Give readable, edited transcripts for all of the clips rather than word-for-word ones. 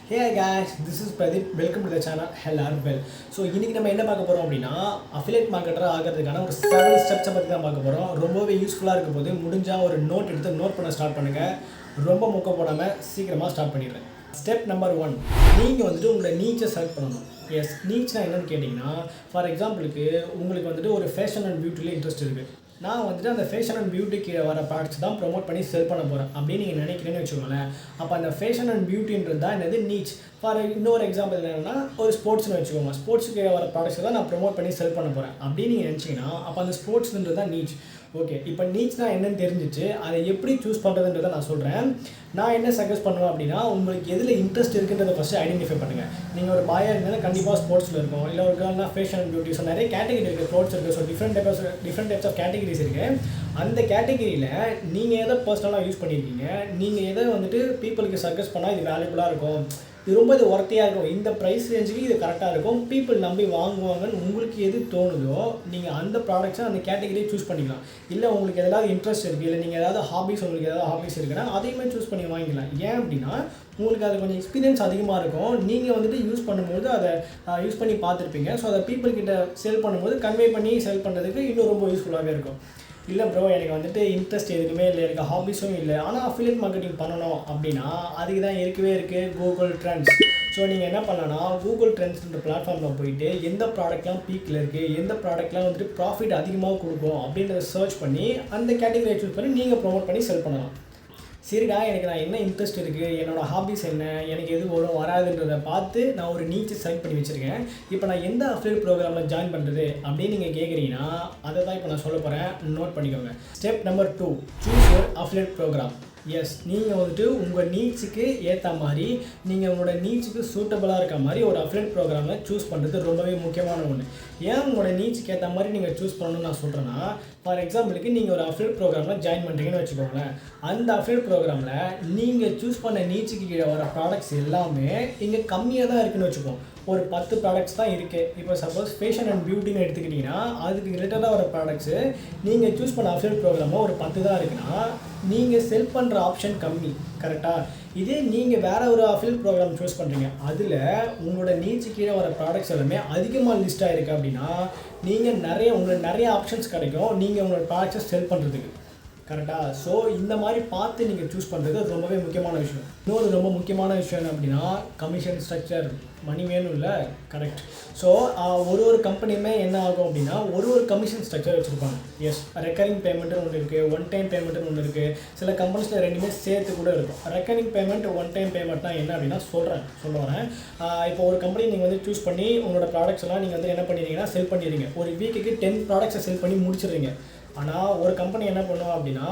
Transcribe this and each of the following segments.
Hey guys, this is Pradeep. Welcome to the channel Hello Well. So இன்றைக்கி நம்ம என்ன பார்க்க போகிறோம் அப்படின்னா அஃபிலியேட் மார்க்கெட்டராக ஆகிறதுக்கான ஒரு 7 ஸ்டெப்ஸை பற்றி தான் பார்க்க போகிறோம். ரொம்பவே யூஸ்ஃபுல்லாக இருக்க போது முடிஞ்சால் ஒரு நோட் எடுத்து நோட் பண்ண ஸ்டார்ட் பண்ணுங்கள். ரொம்ப முக்க போடாமல் சீக்கிரமாக ஸ்டார்ட் பண்ணிடுறேன். ஸ்டெப் நம்பர் 1, நீங்கள் உங்களோட நீச்சை செலக்ட் பண்ணணும். எஸ், நீச்னா என்னென்னு கேட்டிங்கன்னா, ஃபார் எக்ஸாம்பிளுக்கு உங்களுக்கு ஒரு ஃபேஷன் அண்ட் பியூட்டியில் இன்ட்ரெஸ்ட் இருக்குது. நான் அந்த ஃபேஷன் அண்ட் பியூட்டிக்கு வர ப்ராடக்ட்ஸ் தான் ப்ரொமோட் பண்ணி செல் பண்ண போகிறேன் அப்படின்னு நீங்கள் நினைக்கிறேன்னு வச்சுக்கோங்களேன். அப்போ அந்த ஃபேஷன் அண்ட் பியூட்டின்றது தான் என்னது நீச். ஃபார் இன்னொரு எக்ஸாம்பிள் என்னென்னா, ஒரு ஸ்போர்ட்ஸ்னு வச்சுக்கோங்க. ஸ்போர்ட்ஸுக்கு வர ப்ராடக்ட்ஸ் தான் நான் ப்ரொமோட் பண்ணி செல் பண்ண போகிறேன் அப்படின்னு நீங்கள் நினச்சிங்கன்னா அப்போ அந்த ஸ்போர்ட்ஸ்ன்றது தான் நீச். ஓகே, இப்போ நீச்னா என்னென்னு தெரிஞ்சிச்சு. அதை எப்படி சூஸ் பண்ணுறதுன்றதை நான் சொல்கிறேன். நான் என்ன சஜஸ்ட் பண்ணுவேன் அப்படின்னா, உங்களுக்கு எதில் இன்ட்ரெஸ்ட் இருக்குன்றதை ஃபஸ்ட்டு ஐடென்டிஃபை பண்ணுங்கள். நீங்கள் ஒரு பாயாக இருந்தாலும் கண்டிப்பாக ஸ்போர்ட்ஸில் இருக்கும், இல்லை ஒரு கேர்ள்னா ஃபேஷன் அண்ட் பியூட்டி. ஸோ நிறைய கேட்டகரி இருக்குது, க்ளோத்ஸ் இருக்குது. So different types of categories இருக்குது. அந்த கேட்டகரியில் நீங்கள் எதை பர்சனலாக யூஸ் பண்ணியிருக்கீங்க, நீங்கள் எதை பீப்புளுக்கு சஜஸ்ட் பண்ணால் இது வேல்யூபுளாக இருக்கும், இது ரொம்ப ஒர்த்தியாக இருக்கும், இந்த ப்ரைஸ் ரேஞ்சுக்கு இது கரெக்டாக இருக்கும், பீப்புள் நம்பி வாங்குவாங்கன்னு உங்களுக்கு எது தோணுதோ நீங்கள் அந்த ப்ராடக்ட்ஸை அந்த கேட்டகரியை சூஸ் பண்ணிக்கலாம். இல்லை உங்களுக்கு எதாவது இன்ட்ரெஸ்ட் இருக்குது, இல்லை நீங்கள் உங்களுக்கு ஏதாவது ஹாபிஸ் இருக்குன்னா அதையுமே சூஸ் பண்ணி வாங்கிக்கலாம். ஏன் அப்படின்னா உங்களுக்கு அது கொஞ்சம் எக்ஸ்பீரியன்ஸ் அதிகமாக இருக்கும். நீங்கள் யூஸ் பண்ணும்போது அதை யூஸ் பண்ணி பார்த்துருப்பீங்க. ஸோ அதை பீப்புள்கிட்ட செல் பண்ணும்போது கன்வே பண்ணி செல் பண்ணுறதுக்கு இன்னும் ரொம்ப யூஸ்ஃபுல்லாகவே இருக்கும். இல்லை ப்ரோ, எனக்கு இன்ட்ரெஸ்ட் எதுவுமே இல்லை, எனக்கு ஹாபிஸும் இல்லை, ஆனால் அஃபிலியேட் மார்க்கெட்டிங் பண்ணணும் அப்படின்னா அதுக்கு தான் இருக்குது கூகுள் ட்ரெண்ட்ஸ். ஸோ நீங்கள் என்ன பண்ணலான்னா, கூகுள் ட்ரெண்ட்ஸ்ன்ற பிளாட்ஃபார்மில் போயிட்டு எந்த ப்ராடக்ட்லாம் பீக்கில் இருக்குது, எந்த ப்ராடக்ட்லாம் ப்ராஃபிட் அதிகமாக கொடுக்கும் அப்படின்றத சர்ச் பண்ணி அந்த கேட்டகரியை சூஸ் பண்ணி நீங்கள் ப்ரொமோட் பண்ணி செல் பண்ணலாம். சரிடா, நான் என்ன இன்ட்ரெஸ்ட் இருக்குது, என்னோடய ஹாபிஸ் என்ன, எனக்கு எது வரும் வராதுன்றதை பார்த்து நான் ஒரு நீச்சை செலக்ட் பண்ணி வச்சுருக்கேன். இப்போ நான் எந்த அஃபிலியேட் ப்ரோக்ராமில் ஜாயின் பண்ணுறது அப்படின்னு நீங்கள் கேட்குறீங்கன்னா அதை தான் இப்போ நான் சொல்ல போகிறேன். நோட் பண்ணிக்கோங்க. Step number 2, choose your affiliate program. Yes, நீங்கள் உங்கள் நீட்ஸுக்கு ஏற்ற மாதிரி, நீங்கள் உங்களோட நீட்ஸுக்கு சூட்டபுளாக இருக்க மாதிரி ஒரு அஃபிலியேட் ப்ரோக்ராமை சூஸ் பண்ணுறது ரொம்பவே முக்கியமான ஒன்று. ஏன் உங்களோட நீட்ஸுக்கு ஏற்ற மாதிரி நீங்கள் சூஸ் பண்ணணும்னு நான் சொல்கிறேன்னா, ஃபார் எக்ஸாம்பிளுக்கு நீங்கள் ஒரு அஃபிலியேட் ப்ரோக்ராமில் ஜாயின் பண்ணுறீங்கன்னு வச்சுக்கோங்களேன். அந்த அஃபிலியேட் ப்ரோக்ராமில் நீங்கள் சூஸ் பண்ண நீட்ஸுக்கு கீழே வர ப்ராடக்ட்ஸ் எல்லாமே இங்கே கம்மியாக தான் இருக்குதுன்னு வச்சுக்கோம். ஒரு 10 ப்ராடக்ட்ஸ் தான் இருக்குது. இப்போ சப்போஸ் ஃபேஷன் அண்ட் பியூட்டின்னு எடுத்துக்கிட்டிங்கன்னா அதுக்கு ரிலேட்டடாக வர ப்ராடக்ட்ஸு நீங்கள் சூஸ் பண்ண அஃபிலியேட் ப்ரோக்ராமில் ஒரு 10 தான் இருக்குன்னா நீங்கள் செல் பண்ணுற ஆப்ஷன் கம்மி. கரெக்டாக? இதே நீங்கள் வேறு ஒரு அஃபிலியேட் ப்ரோக்ராம் சூஸ் பண்ணுறீங்க, அதில் உங்களோட நீட்ஸு கீழே வர ப்ராடக்ட்ஸ் எல்லாமே அதிகமாக லிஸ்ட் ஆகிருக்கு அப்படின்னா உங்களுக்கு நிறைய ஆப்ஷன்ஸ் கிடைக்கும் நீங்கள் உங்களோட ப்ராடக்ட்ஸை செல் பண்ணுறதுக்கு. கரெக்டாக? ஸோ இந்த மாதிரி பார்த்து நீங்கள் சூஸ் பண்ணுறது ரொம்பவே முக்கியமான விஷயம். இன்னொரு ரொம்ப முக்கியமான விஷயம் என்ன அப்படின்னா, கமிஷன் ஸ்ட்ரக்சர். மணி வேணும் இல்லை? கரெக்ட். ஸோ ஒரு கம்பெனியுமே என்ன ஆகும் அப்படின்னா ஒரு கமிஷன் ஸ்ட்ரக்சர் வச்சுருப்பாங்க. எஸ், ரெக்கரிங் பேமெண்ட்டுன்னு ஒன்று இருக்குது, ஒன் டைம் பேமெண்ட்டுன்னு ஒன்று இருக்குது. சில கம்பெனிஸில் ரெண்டுமே சேர்த்து கூட இருக்கும். ரெக்கரிங் பேமெண்ட், ஒன் டைம் பேமெண்ட்னா என்ன அப்படின்னா சொல்ல வரேன். இப்போ ஒரு கம்பெனி நீங்கள் சூஸ் பண்ணி உங்களோட ப்ராடக்ட்ஸ் எல்லாம் நீங்கள் என்ன பண்ணிடுறீங்கன்னா செல் பண்ணிடுறீங்க. ஒரு வீக்குக்கு 10 ப்ராடக்ட்ஸை செல் பண்ணி முடிச்சிடுறீங்க. ஆனால் ஒரு கம்பெனி என்ன பண்ணுவோம் அப்படின்னா,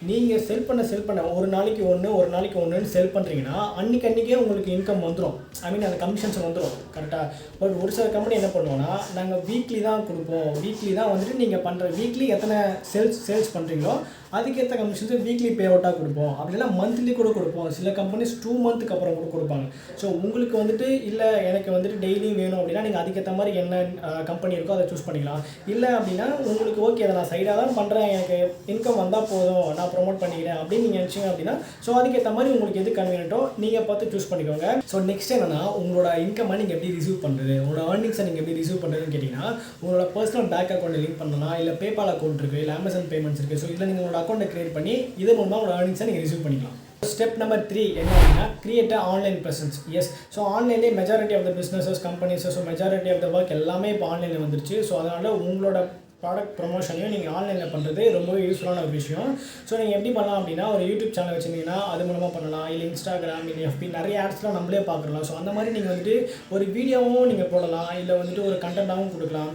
நீங்கள் செல் பண்ண ஒரு நாளைக்கு ஒன்றுன்னு செல் பண்ணுறீங்கன்னா அன்றைக்கே உங்களுக்கு இன்கம் வந்துடும். அந்த கமிஷன்ஸ் வந்துடும். கரெக்டாக? பட் ஒரு சில கம்பெனி என்ன பண்ணுவோன்னா, நாங்கள் வீக்லி தான் கொடுப்போம். வீக்லி தான் நீங்கள் பண்ணுற வீக்லி எத்தனை சேல்ஸ் பண்ணுறீங்களோ அதுக்கேற்ற கமிஷன்ஸு வீக்லி பே அவுட்டாக கொடுப்போம். அப்படின்னா மந்த்லி கூட கொடுப்போம். சில கம்பெனிஸ் 2 மந்த்துக்கு அப்புறம் கூட கொடுப்பாங்க. ஸோ உங்களுக்கு இல்லை எனக்கு டெய்லியும் வேணும் அப்படின்னா நீங்கள் அதுக்கேற்ற மாதிரி என்ன கம்பெனி இருக்கோ அதை சூஸ் பண்ணிக்கலாம். இல்லை அப்படின்னா உங்களுக்கு ஓகே, அதை நான் சைடாக தான் பண்ணுறேன், எனக்கு இன்கம் வந்தால் போதும், நான் ப்ரொமோட் பண்ணிக்கிறேன் அப்படின்னு நீங்கள் நினச்சிங்க அப்படின்னா ஸோ அதுக்கேற்ற மாதிரி உங்களுக்கு எது கன்வீனியன்ட்டோ நீங்கள் பார்த்து சூஸ் பண்ணிக்கோங்க. ஸோ நெக்ஸ்ட் என்னன்னா, உங்களோட இன்கம்மை நீங்கள் எப்படி ரிசீவ் பண்ணுறது, உங்களோட ஏர்னிங்ஸை நீங்கள் எப்படி ரிசீவ் பண்ணுறதுன்னு கேட்டிங்கன்னா, உங்களோட பர்சனல் பேங்க் அக்கௌண்ட் லிங்க் பண்ணலாம், இல்லை பேபால் அக்கௌண்ட் இருக்குது, இல்லை அமேசான் பேமெண்ட்ஸ் இருக்குது. ஸோ இதில் நீங்கள் உங்களோட அக்கௌண்ட்டை கிரியேட் பண்ணி இது மூலமாக உங்களோட ஏர்னிங்ஸை நீங்கள் ரிசீவ் பண்ணிக்கலாம். ஸ்டெப் நம்பர் 3 என்ன அப்படின்னா, create online presence. Yes, so ஆன்லைன்லேயே majority of the businesses, companies, so majority of the work எல்லாமே இப்போ ஆன்லைனில் வந்துருச்சு. ஸோ அதனால் உங்களோட ப்ராடக்ட் ப்ரொமோஷனையும் நீங்கள் ஆன்லைனில் பண்ணுறது ரொம்பவே யூஸ்ஃபுல்லான ஒரு விஷயம். ஸோ நீங்கள் எப்படி பண்ணலாம் அப்படின்னா, ஒரு யூடியூப் சேனல் வச்சுருந்தீங்கன்னா அது மூலமாக பண்ணலாம், இல்லை இன்ஸ்டாகிராம், இல்லை எஃபி, நிறைய ஆட்ஸ்லாம் நம்மளே பார்க்கலாம். ஸோ அந்த மாதிரி நீங்கள் ஒரு வீடியோவும் நீங்கள் போடலாம், இல்லை ஒரு கண்டென்ட்டாகவும் கொடுக்கலாம்.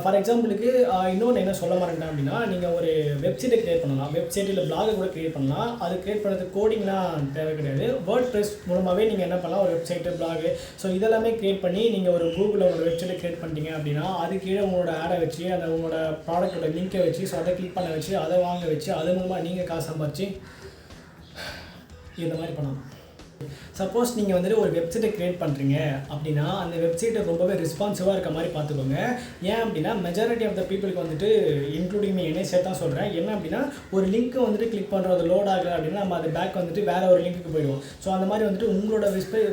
ஃபார் எக்ஸாம்பிளுக்கு இன்னொன்று என்ன சொல்ல மாட்டேன் அப்படின்னா, நீங்கள் ஒரு வெப்சைட்டை க்ரியேட் பண்ணலாம், வெப்சைட் இல்லை பிளாகை கூட க்ரியேட் பண்ணலாம். அது க்ரியேட் பண்ணுறதுக்கு கோடிங்லாம் தேவை கிடையாது. வேர்ட் ப்ரெஸ் மூலமாகவே நீங்கள் என்ன பண்ணலாம், ஒரு வெப்சைட்டு, பிளாகு, ஸோ இதெல்லாமே க்ரியேட் பண்ணி நீங்கள் ஒரு கூகுளில் ஒரு வெப்சைட்டை க்ரியேட் பண்ணிட்டீங்க அப்படின்னா அது கீழே உங்களோட ஆடை வச்சு அந்த உங்களோட ப்ராடக்டோட லிங்கை வச்சு, ஸோ அதை கிளிக் பண்ண வச்சு, அதை வாங்க வச்சு, அது மூலமாக நீங்கள் காசு சம்பாரிச்சு இந்த மாதிரி பண்ணலாம். சப்போஸ் நீங்கள் வந்துட்டு ஒரு வெப்சைட்டை க்ரியேட் பண்ணுறீங்க அப்படின்னா அந்த வெப்சைட்டை ரொம்பவே ரெஸ்பான்சிவாக இருக்க மாதிரி பார்த்துக்கோங்க. ஏன் அப்படின்னா மெஜாரிட்டி ஆஃப் த பீப்புளுக்கு வந்துட்டு இன்க்ளூடிங் மீ என்னை சேர்த்தா சொல்கிறேன். என்ன அப்படின்னா ஒரு லிங்க்கை வந்துட்டு கிளிக் பண்ணுறது லோட் ஆகலை அப்படின்னா நம்ம அது பேக் வந்துட்டு வேறு ஒரு லிங்க்குக்கு போயிடுவோம். ஸோ அந்த மாதிரி வந்துட்டு உங்களோட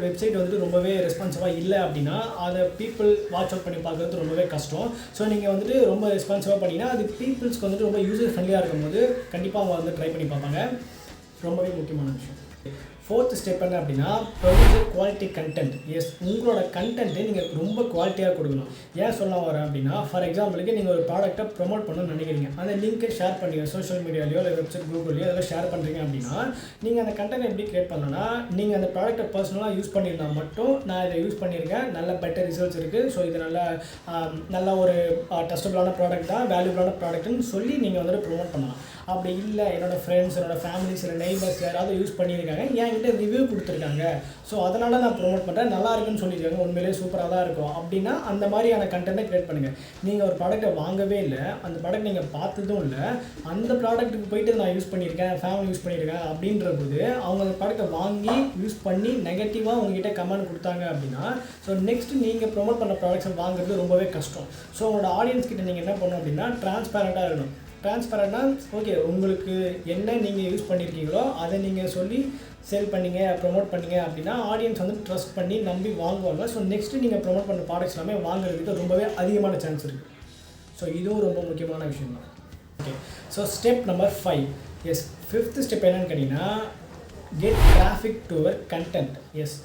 வெப்சைட் வந்துட்டு ரொம்பவே ரெஸ்பான்சிவாக இல்லை அப்படின்னா அதை பீப்புள் வாட்ச் அவுட் பண்ணி பார்க்குறது ரொம்பவே கஷ்டம். ஸோ நீங்கள் வந்துட்டு ரொம்ப ரெஸ்பான்சிவாக பண்ணிங்கன்னா அது பீப்புள்ஸ்க்கு வந்துட்டு ரொம்ப யூசர் ஃப்ரெண்ட்லியாக இருக்கும்போது கண்டிப்பாக அவங்க வந்து ட்ரை பண்ணி பார்ப்பாங்க. ரொம்பவே முக்கியமான விஷயம். 4th ஸ்டெப் என்ன அப்படின்னா ப்ரொடியூஸ் குவாலிட்டி கண்டென்ட். எஸ், உங்களோட கண்டென்ட்டு நீங்கள் ரொம்ப குவாலிட்டியாக கொடுக்கணும். ஏன் சொல்ல வரேன் அப்படின்னா ஃபார் எக்ஸாம்பிளுக்கு நீங்கள் ஒரு ப்ராடக்ட்டை ப்ரொமோட் பண்ணணும்னு நினைக்கிறீங்க. அந்த லிங்க்கை ஷேர் பண்ணுங்கள் சோஷியல் மீடியாலையோ இல்லை வெப்சைட் கூகுள்லையோ அதெல்லாம் ஷேர் பண்ணுறீங்க அப்படின்னா நீங்கள் அந்த கண்டென்ட் எப்படி க்ரியேட் பண்ணணும்னா நீங்கள் அந்த ப்ராடக்ட்டை பர்சனலாக யூஸ் பண்ணியிருந்தால் மட்டும் நான் இதை யூஸ் பண்ணியிருக்கேன், நல்ல பெட்டர் ரிசல்ட்ஸ் இருக்குது, ஸோ இது நல்ல ஒரு டஸ்டபுளான ப்ராடக்ட் தான், வேல்யூபிளான ப்ராடக்ட்னு சொல்லி நீங்கள் வந்துட்டு ப்ரொமோட் பண்ணலாம். அப்படி இல்லை என்னோடய ஃப்ரெண்ட்ஸ், என்னோடய ஃபேமிலிஸ், இல்லை நெய்பர்ஸ் யாராவது யூஸ் பண்ணியிருக்காங்க, என்கிட்ட ரிவ்யூ கொடுத்துருக்காங்க, ஸோ அதனால் நான் ப்ரொமோட் பண்ணுறேன், நல்லா இருக்குன்னு சொல்லியிருக்காங்க, உண்மையிலேயே சூப்பராக தான் இருக்கும் அப்படின்னா அந்த மாதிரியான கண்டென்ட்டை க்ரியேட் பண்ணுங்கள். நீங்கள் ஒரு ப்ராடக்ட்டை வாங்கவே இல்லை, அந்த ப்ராடக்ட் நீங்கள் பார்த்ததும் இல்லை, அந்த ப்ராடக்ட்டுக்கு போயிட்டு நான் யூஸ் பண்ணியிருக்கேன், ஃபேமிலி யூஸ் பண்ணியிருக்கேன் அப்படின்ற போது அவங்க அந்த ப்ராடக்ட்டை வாங்கி யூஸ் பண்ணி நெகட்டிவாக உங்ககிட்ட கமெண்ட் கொடுத்தாங்க அப்படின்னா ஸோ நெக்ஸ்ட்டு நீங்கள் ப்ரொமோட் பண்ண ப்ராடக்ட்ஸை வாங்குறது ரொம்பவே கஷ்டம். ஸோ உங்களோட ஆடியன்ஸ் கிட்ட நீங்கள் என்ன பண்ணணும் அப்படின்னா ட்ரான்ஸ்பேரண்ட்டாக இருக்கணும். ட்ரான்ஸ்பரண்ட்னா ஓகே, உங்களுக்கு என்ன நீங்கள் யூஸ் பண்ணியிருக்கீங்களோ அதை நீங்கள் சொல்லி சேல் பண்ணிங்க, ப்ரொமோட் பண்ணிங்க அப்படின்னா ஆடியன்ஸ் வந்து ட்ரஸ்ட் பண்ணி நம்பி வாங்குவாங்க. ஸோ நெக்ஸ்ட்டு நீங்கள் ப்ரொமோட் பண்ண ப்ராடக்ட்ஸ் எல்லாமே வாங்குறதுக்கு ரொம்பவே அதிகமான சான்ஸ் இருக்குது. ஸோ இதுவும் ரொம்ப முக்கியமான விஷயம் தான். Okay, so step number 5. Yes, 5th step என்னன்னு கேட்டிங்கன்னா get traffic to your content. Yes,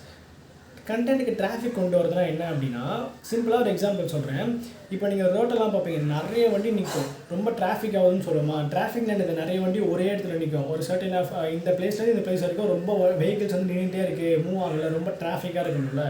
கண்டென்ட்டுக்கு டிராஃபிக் கொண்டு வரதுனா என்ன அப்படின்னா சிம்பிளாக ஒரு எக்ஸாம்பிள் சொல்கிறேன். இப்போ நீங்கள் ரோட்டெல்லாம் பார்ப்பீங்க, நிறைய வண்டி நிற்கும், ரொம்ப டிராஃபிக் ஆகுதுன்னு சொல்லுவோமா. டிராஃபிக் என்னது, நிறைய வண்டி ஒரே இடத்துல நிற்கும். ஒரு சர்டன் ஆஃப் இந்த பிளேஸ்லேருந்து இந்த பிளேஸ் வரைக்கும் ரொம்ப வெஹிக்கிள்ஸ் வந்து நின்றுட்டே இருக்குது, மூவ் ஆகலை, ரொம்ப டிராஃபிக்காக இருக்கணும்ல.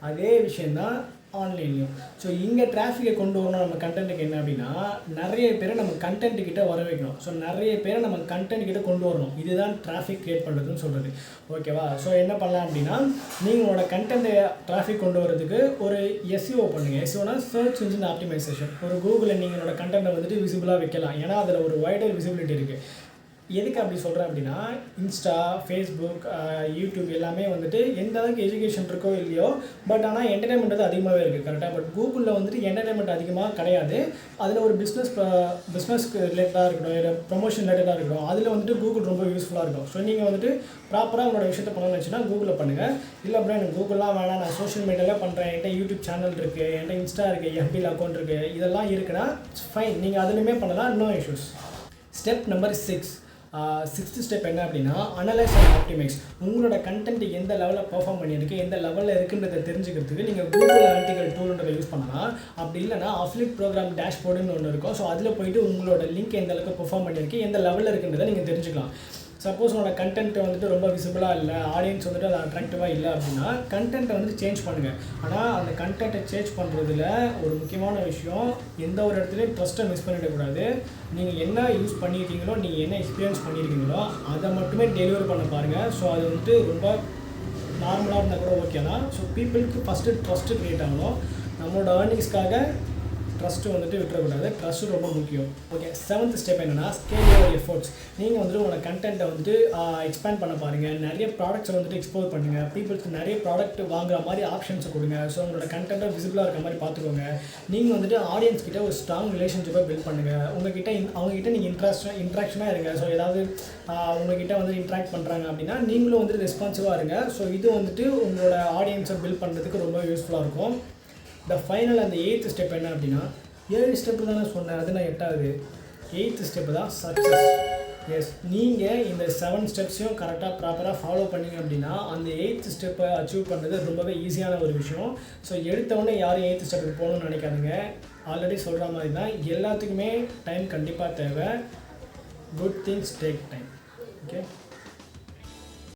அதே விஷயந்தான் ஆன்லைன்லையும். ஸோ இங்கே டிராஃபிக்கை கொண்டு வரணும் நம்ம கண்டென்ட்டுக்கு என்ன அப்படின்னா நிறைய பேரை நம்ம கண்டென்ட்டுக்கிட்ட வர வைக்கணும். ஸோ நிறைய பேரை நம்ம கண்டென்ட்கிட்ட கொண்டு வரணும். இதுதான் டிராஃபிக் க்ரியேட் பண்ணுறதுன்னு சொல்கிறது. ஓகேவா? ஸோ என்ன பண்ணலாம் அப்படின்னா நீங்களோட கண்டென்ட்டை டிராஃபிக் கொண்டு வரதுக்கு ஒரு எஸ்இஓ பண்ணுங்கள். எஸ்இஓனா சர்ச் இன்ஜின் ஆப்டிமைசேஷன். ஒரு கூகுளில் நீங்களோட கண்டென்ட்டை வந்துட்டு விசிபிளாக வைக்கலாம். ஏன்னா அதில் ஒரு வைடர் விசிபிலிட்டி இருக்குது. எதுக்கு அப்படி சொல்கிறேன் அப்படின்னா இன்ஸ்டா, ஃபேஸ்புக், யூடியூப் எல்லாமே வந்துட்டு எந்த அளவுக்கு எஜுகேஷன் இருக்கோ இல்லையோ, பட் ஆனால் என்டர்டைன்மெண்ட் வந்து அதிகமாகவே இருக்குது, கரெக்டாக. பட் கூகுளில் வந்துட்டு என்டர்டைன்மெண்ட் அதிகமாக கிடையாது. அதில் ஒரு பிஸ்னஸ்க்கு ரிலேட்டடாக இருக்கட்டும், இல்லை ப்ரொமோஷன் ரிலேட்டடாக இருக்கட்டும், அதில் வந்துட்டு கூகுள் ரொம்ப யூஸ்ஃபுல்லாக இருக்கும். ஸோ நீங்கள் வந்துட்டு ப்ராப்பராக உங்களோட விஷயத்தை பண்ணணும்னு வச்சுன்னா கூகுளில் பண்ணுங்கள். இல்லை அப்படின்னா எனக்கு கூகுள்லாம் வேணாம், நான் சோஷியல் மீடியாவில் பண்ணுறேன், என்கிட்ட யூடியூப் சேனல் இருக்குது, என்கிட்ட இன்ஸ்டா இருக்குது, எஃபியில் அக்கௌண்ட் இருக்குது, இதெல்லாம் இருக்குன்னா ஃபைன், நீங்கள் அதுலேயுமே பண்ணலாம், no issues. Step number 6. 6th step என்ன அப்படின்னா அனலைஸ் அண்ட் ஆப்டிமைஸ். உங்களோட கண்டென்ட் எந்த லெவலில் பெர்ஃபார்ம் பண்ணியிருக்கு, எந்த லெவலில் இருக்குன்றதை தெரிஞ்சுக்கிறதுக்கு நீங்கள் கூகுள் அனலிட்டிக்கல் டூல்ன்றதை யூஸ் பண்ணலாம். அப்படி இல்லைனா அஃபிலியேட் ப்ரோக்ராம் டேஷ்போர்டுன்னு ஒன்று இருக்கும். ஸோ அதில் போய்ட்டு உங்களோட லிங்க் எந்த அளவுக்கு பெர்ஃபார்ம் பண்ணியிருக்கு, எந்த லெவலில் இருக்குன்றதை நீங்கள் தெரிஞ்சுக்கலாம். சப்போஸ் உங்களோட கண்டென்ட் வந்துட்டு ரொம்ப விசிபிளாக இல்லை, ஆடியன்ஸ் வந்துட்டு அது அட்ராக்டிவாக இல்லை அப்படின்னா கண்டென்ட்டை வந்துட்டு சேஞ்ச் பண்ணுங்கள். ஆனால் அந்த கண்டென்ட்டை சேஞ்ச் பண்ணுறதுல ஒரு முக்கியமான விஷயம், எந்த ஒரு இடத்துலையும் ட்ரஸ்ட்டை மிஸ் பண்ணிடக்கூடாது. நீங்கள் என்ன யூஸ் பண்ணியிருக்கீங்களோ, நீங்கள் என்ன எக்ஸ்பீரியன்ஸ் பண்ணியிருக்கீங்களோ அதை மட்டுமே டெலிவரி பண்ண பாருங்கள். ஸோ அது வந்துட்டு ரொம்ப நார்மலாக இருந்தால் கூட ஓகே தான். ஸோ பீப்புளுக்கு ஃபஸ்ட்டு ட்ரஸ்ட்டு க்ரியேட் ஆகணும். நம்மளோட ஏர்னிங்ஸ்க்காக ட்ரஸ்ட்டு வந்துட்டு விட்டுறக்கூடாது. ட்ரஸ்ட்டு ரொம்ப முக்கியம். ஓகே, 7th ஸ்டெப் என்னென்னா ஸ்கேல் யுவர் எஃபோர்ட்ஸ். நீங்கள் வந்துட்டு உங்களோட கண்டென்ட்டை வந்துட்டு எக்ஸ்பேண்ட் பண்ண பாருங்கள். நிறைய ப்ராடக்ட்ஸை வந்துட்டு எக்ஸ்ப்ளோர் பண்ணுங்கள். பீப்புளுக்கு நிறைய ப்ராடக்ட் வாங்குற மாதிரி ஆப்ஷன்ஸை கொடுங்க. ஸோ உங்களோட கண்டென்ட்டை விசிபிளாக இருக்க மாதிரி பார்த்துக்கோங்க. நீங்கள் வந்துட்டு ஆடியன்ஸ் கிட்ட ஒரு ஸ்ட்ராங் ரிலேஷன்ஷிப்பை பில்ட் பண்ணுங்கள். அவங்ககிட்ட நீங்கள் இன்ட்ராக்ஷனாக இருங்க. ஸோ ஏதாவது உங்ககிட்ட வந்து இன்ட்ராக்ட் பண்ணுறாங்க அப்படின்னா நீங்களும் வந்துட்டு ரெஸ்பான்சிவாக இருங்க. ஸோ இது வந்துட்டு உங்களோட ஆடியன்ஸை பில்ட் பண்ணுறதுக்கு ரொம்ப யூஸ்ஃபுல்லாக இருக்கும். த ஃபைனல் அந்த 8th ஸ்டெப் என்ன அப்படின்னா 7 ஸ்டெப்பு தானே சொன்னேன், அது நான் 8வது. 8th ஸ்டெப்பு தான் சக்ஸஸ். எஸ், நீங்கள் இந்த 7 ஸ்டெப்ஸையும் கரெக்டாக ப்ராப்பராக ஃபாலோ பண்ணிங்க அப்படின்னா அந்த 8th ஸ்டெப்பை அச்சீவ் பண்ணுறது ரொம்பவே ஈஸியான ஒரு விஷயம். ஸோ எடுத்தவொடனே யாரும் 8th ஸ்டெப்புக்கு போகணும்னு நினைக்காதுங்க. ஆல்ரெடி சொல்கிற மாதிரி தான் எல்லாத்துக்குமே டைம் கண்டிப்பாக தேவை. Good things take time. Okay.